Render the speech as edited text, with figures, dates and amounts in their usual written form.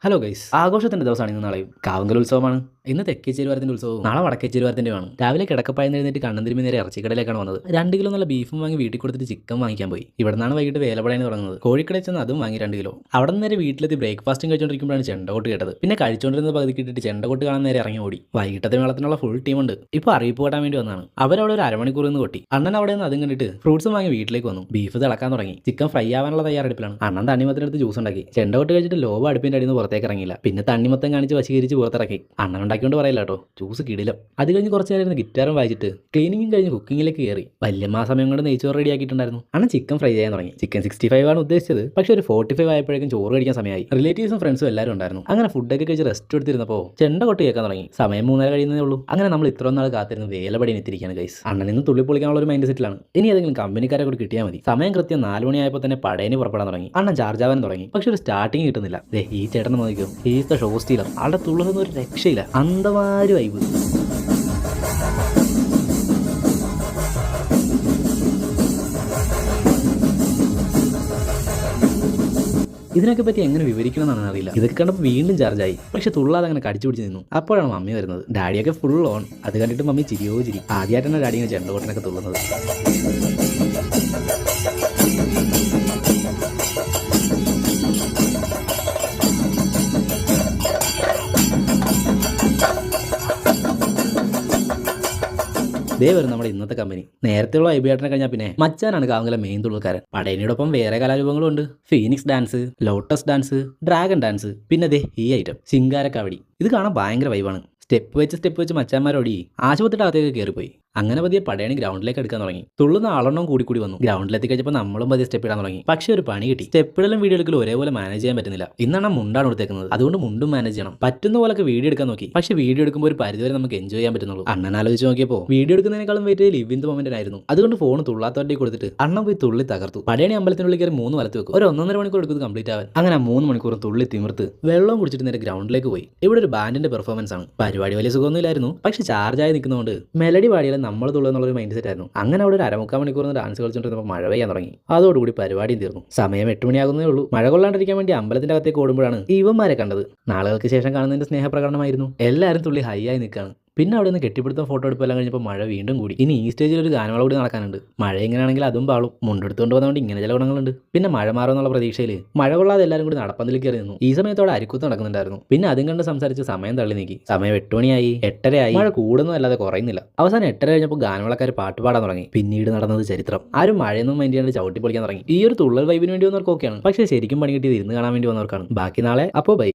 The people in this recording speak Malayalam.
ഹലോ ഗൈസ്, ആഘോഷത്തിന്റെ ദിവസമാണ് ഇന്ന് നാളെയും. കാവങ്കൽ ഉത്സവമാണ്. ഇന്ന് തെക്കേച്ചേരുവാരത്തിന്റെ ഉത്സവവും നാളെ വടക്കേച്ചേരുവാരത്തിന്റെയാണ്. രാവിലെ കിടക്കപ്പായെന്ന് എഴുന്നേറ്റ് കണ്ണൻ തിരുമ്പി നേരെ ഇറച്ചിക്കടയിലേക്കാണ് വന്നത്. 2 കിലോ നല്ല ബീഫും വാങ്ങി വീട്ടിൽ കൊടുത്തിട്ട് ചിക്കൻ വാങ്ങിക്കാൻ പോയി. ഇവിടെ നിന്നാണ് വൈകിട്ട് വേലപ്പടയാണ് തുടങ്ങുന്നത്. കോഴിക്കടയിൽ ചെന്ന് അതും വാങ്ങി 2 കിലോ. അവിടെ നിന്ന് നേരെ വീട്ടിലെത്തി ബ്രേക്ക്ഫാസ്റ്റും കഴിച്ചുകൊണ്ടിരിക്കുമ്പോഴാണ് ചെണ്ടകൊട്ട് കേട്ടത്. പിന്നെ കഴിച്ചുകൊണ്ടിരുന്ന പകുതി കിട്ടിയിട്ട് ചെണ്ടകൊട്ട് കാണാൻ നേരെ ഇറങ്ങി ഓടി. വൈകിട്ടത്തെ മേളത്തിനുള്ള ഫുൾ ടീമുണ്ട്. ഇപ്പോൾ അറിയിപ്പ് കൂട്ടാൻ വേണ്ടി വന്നതാണ്. അവരവിടെ ഒരു അരമണിക്കൂർ നിന്ന് കൊട്ടി. അണ്ണൻ അവിടെ നിന്ന് അതും കണ്ടിട്ട് ഫ്രൂട്ട്സും വാങ്ങി വീട്ടിലേക്ക് വന്നു. ബീഫ് തിളക്കാൻ തുടങ്ങി. ചിക്കൻ ഫ്രൈ ആവാനുള്ള തയ്യാറെടുപ്പിലാണ്. അണ്ണൻ തണ്ണിമത്തിനടുത്ത് ജ്യൂസ് ഉണ്ടാക്കി. ചെണ്ടകൊട്ട് കഴിച്ചിട്ട് ലോബ അടുപ്പിന്റെ അടിയിൽ നിന്ന് പുറത്തേക്ക് ഇറങ്ങിയില്ല. പിന്നെ തണ്ണിമത്തം കാണിച്ച് വശീകരിച്ച് പുറത്തിറക്കി. അണ്ണൻ ഉണ്ടാക്കിക്കൊണ്ട് പറയില്ല കേട്ടോ, ജ്യൂസ് കിടിലം. അത് കഴിഞ്ഞ് കുറച്ച് നേരം ഗിറ്റാറും വായിച്ചിട്ട് ക്ലീനിങ്ങും കഴിഞ്ഞ് കുക്കിങ്ങിലേക്ക് കയറി. വല്യമ്മ സമയം കൊണ്ട് നെയ്ച്ചോറ് റെഡി ആക്കിയിട്ടുണ്ടായിരുന്നു. അണ്ണൻ ചിക്കൻ ഫ്രൈ ചെയ്യാൻ തുടങ്ങി. ചിക്കൻ 65 ആണ് ഉദ്ദേശിച്ചത്, പക്ഷേ ഒരു 45 ആയപ്പോഴേക്കും ചോറ് കഴിക്കാൻ സമയമായി. റിലേറ്റീവ്സും ഫ്രണ്ട്സും എല്ലാവരും ഉണ്ടായിരുന്നു. അങ്ങനെ ഫുഡൊക്കെ കഴിച്ച് റെസ്റ്റ് എടുത്തിരുന്നപ്പോൾ ചെണ്ട കൊട്ട് കേൾക്കാൻ തുടങ്ങി. സമയം 3:30 കഴിയുന്നതേ ഉള്ളൂ. അങ്ങനെ നമ്മൾ ഇത്ര നാൾ കാത്തിരുന്ന് വേലപടി എത്തിയിരിക്കുകയാണ് ഗൈസ്. അണ്ണൻ നിന്ന് തുള്ളി പൊളിക്കാനുള്ള ഒരു മൈൻഡ് സെറ്റിലാണ്. ഇനി ഏതെങ്കിലും കമ്പനിക്കാരെ കൂടി കിട്ടിയാൽ മതി. സമയം കൃത്യം 4 മണിയായപ്പോൾ തന്നെ പടയന് പുറപ്പെടാൻ തുടങ്ങി. അണ്ണൻ ചാർജ് ആവാൻ തുടങ്ങി. പക്ഷെ ഒരു സ്റ്റാർട്ടിങ് കിട്ടുന്നില്ല. ഈ ചേട്ടനെ നോക്കിക്കും, ഈസ് ദ ഷോ സ്റ്റീലർ. ആളുടെ തുള്ളൊന്നും ഒരു രക്ഷയില്ല. അന്തമാര് വൈബ്. ഇതിനൊക്കെ പറ്റി എങ്ങനെ വിവരിക്കണമെന്നാണ് അറിയില്ല. ഇതൊക്കെ കണ്ടപ്പോൾ വീണ്ടും ചാർജായി. പക്ഷെ തുള്ളാതെ അങ്ങനെ കടിച്ചു പിടിച്ച് നിന്നു. അപ്പോഴാണ് മമ്മി വരുന്നത്. ഡാഡിയൊക്കെ ഫുൾ ഓൺ. അത് കണ്ടിട്ട് മമ്മി ചിരിയോ ചിരി. ആദ്യമായിട്ടാണ് ഡാഡി ഇങ്ങനെ ചെണ്ടകൊട്ടിനൊക്കെ തുള്ളുന്നത്. ദേ വരും നമ്മുടെ ഇന്നത്തെ കമ്പനി. നേരത്തെയുള്ള ഐബിയാട്ടിനെ കഴിഞ്ഞാൽ പിന്നെ മച്ചാനാണ് കാവങ്കലെ മെയിൻ തുള്ളക്കാരൻ. പടയനിയോടൊപ്പം വേറെ കലാരൂപങ്ങളും ഉണ്ട്. Phoenix dance, lotus dance, dragon dance, പിന്നെ ദേ ഈ ഐറ്റം ശിങ്കാരക്കാവടി. ഇത് കാണാൻ ഭയങ്കര വൈബാണ്. സ്റ്റെപ്പ് വെച്ച് മച്ചാന്മാരോടി ആശുപത്രിയുടെ അകത്തേക്ക് കയറിപ്പോയി. അങ്ങനെ പതിയെ പടയണി ഗ്രൗണ്ടിലേക്ക് എടുക്കാൻ തുടങ്ങി. തുള്ളുന്ന ആളെണ്ണം കൂടി വന്നു. ഗ്രൗണ്ടിലെത്തി കഴിഞ്ഞപ്പോൾ നമ്മളും പതിയെ സ്റ്റെപ്പ് ഇടാൻ തുടങ്ങി. പക്ഷേ ഒരു പണി കിട്ടി. സ്റ്റെപ്പിടലും വീഡിയോ എടുക്കലും ഒരേപോലെ മാനേജ് ചെയ്യാൻ പറ്റുന്നില്ല. ഇന്നാണ് മുണ്ടാണ് കൊടുത്തേക്കുന്നത്. അതുകൊണ്ട് മുണ്ടും മാനേജ് ചെയ്യണം. പറ്റുന്ന പോലൊക്കെ വീഡിയോ എടുക്കാൻ നോക്കി. പക്ഷേ വീഡിയോ എടുക്കുമ്പോൾ ഒരു പരിധിവരെ നമുക്ക് എൻജോയ് ചെയ്യാൻ പറ്റുന്നുള്ളൂ. അണ്ണൻ ആലോചിച്ച് നോക്കിയപ്പോൾ വീഡിയോ എടുക്കുന്നതിനേക്കാളും wait live in the moment ആയിരുന്നു. അതുകൊണ്ട് ഫോൺ തുള്ളാത്തവരുടെ കൊടുത്തിട്ട് അണ്ണൻ പോയി തുള്ളി തകർത്തു. പടയണി അമ്പലത്തിനുള്ളിൽ കയറി 3 വലത്ത് വെക്കും. ഒരു 1.5 മണിക്കൂർ എടുക്കുന്നത് കംപ്ലീറ്റ് ആവാൻ. അങ്ങനെ 3 മണിക്കൂറും തുള്ളി തിമിർത്ത് വെള്ളം കുടിച്ചിട്ട് നേരെ ഗ്രൗണ്ടിലേക്ക് പോയി. ഇവിടെ ഒരു ബാൻഡിന്റെ പെർഫോമൻസ് ആണ്. പരിപാടി വലിയ സുഖമൊന്നുമില്ലായിരുന്നു. പക്ഷെ ചാർജായി നിൽക്കുന്നതുകൊണ്ട് മെലഡി പാടിയാലും നമ്മൾ തുള്ളുന്നുള്ള മൈൻഡ് സെറ്റ് ആയിരുന്നു. അങ്ങനെ അവിടെ ഒരു 1/4 മണിക്കൂർ ഡാൻസ് കളിച്ചുകൊണ്ടിരുന്നപ്പോൾ മഴ പെയ്യാൻ തുടങ്ങി. അതോടുകൂടി പരിപാടിയും തീർന്നു. സമയം 8 മണിയാകുന്നേ ഉള്ളൂ. മഴ കൊള്ളാണ്ടിരിക്കാൻ വേണ്ടി അമ്പലത്തിന്റെ അകത്തേക്ക് ഓടുമ്പോഴാണ് ഇവന്മാരെ കണ്ടത്. നാളുകൾക്ക് ശേഷം കാണുന്നതിന്റെ സ്നേഹപ്രകടനമായിരുന്നു. എല്ലാവരും തുള്ളി ഹൈ ആയി നിൽക്കുകയാണ്. പിന്നെ അവിടെ നിന്ന് കെട്ടിപ്പിടുത്തം ഫോട്ടോ എടുപ്പെല്ലാം കഴിഞ്ഞപ്പോൾ മഴ വീണ്ടും കൂടി. ഇനി ഈ സ്റ്റേജിൽ ഒരു ഗാനമേള കൂടി നടക്കാനുണ്ട്. മഴ എങ്ങനെയാണെങ്കിൽ അതും പാളും. മുണ്ടെടുത്തുകൊണ്ട് വന്നതുകൊണ്ട് ഇങ്ങനെ ചില ഗുണങ്ങളുണ്ട്. പിന്നെ മഴ മാറുമെന്നുള്ള പ്രതീക്ഷയിൽ മഴ കൊള്ളാതെ എല്ലാവരും കൂടി നടപ്പന്തലിൽ കയറി നിന്നു. ഈ സമയത്തോടെ അരിക്കുത്ത് നടക്കുന്നുണ്ടായിരുന്നു. പിന്നെ അതും കണ്ട് സംസാരിച്ച് സമയം തള്ളി നീക്കി. സമയം 8 മണിയായി, 8:30 ആയി. മഴ കൂടുന്നു അല്ലാതെ കുറയുന്നില്ല. അവസാനം 8:30 കഴിഞ്ഞപ്പോൾ ഗാനമേളക്കാർ പാട്ട് പാടാൻ തുടങ്ങി. പിന്നീട് നടന്നത് ചരിത്രം. ആരും മഴയൊന്നും മൈൻഡ് ചെയ്യാണ്ട് ചവിട്ടി പൊളിക്കാൻ തുടങ്ങി. ഈ ഒരു തുള്ളൽ വൈബിന് വേണ്ടി വന്നവർക്ക് ഓക്കെയാണ്. പക്ഷേ ശരിക്കും പണി കിട്ടിയത് ഇരുന്ന് കാണാൻ വേണ്ടി വന്നവർക്കാണ്. ബാക്കി നാളെ. അപ്പോൾ ബൈ.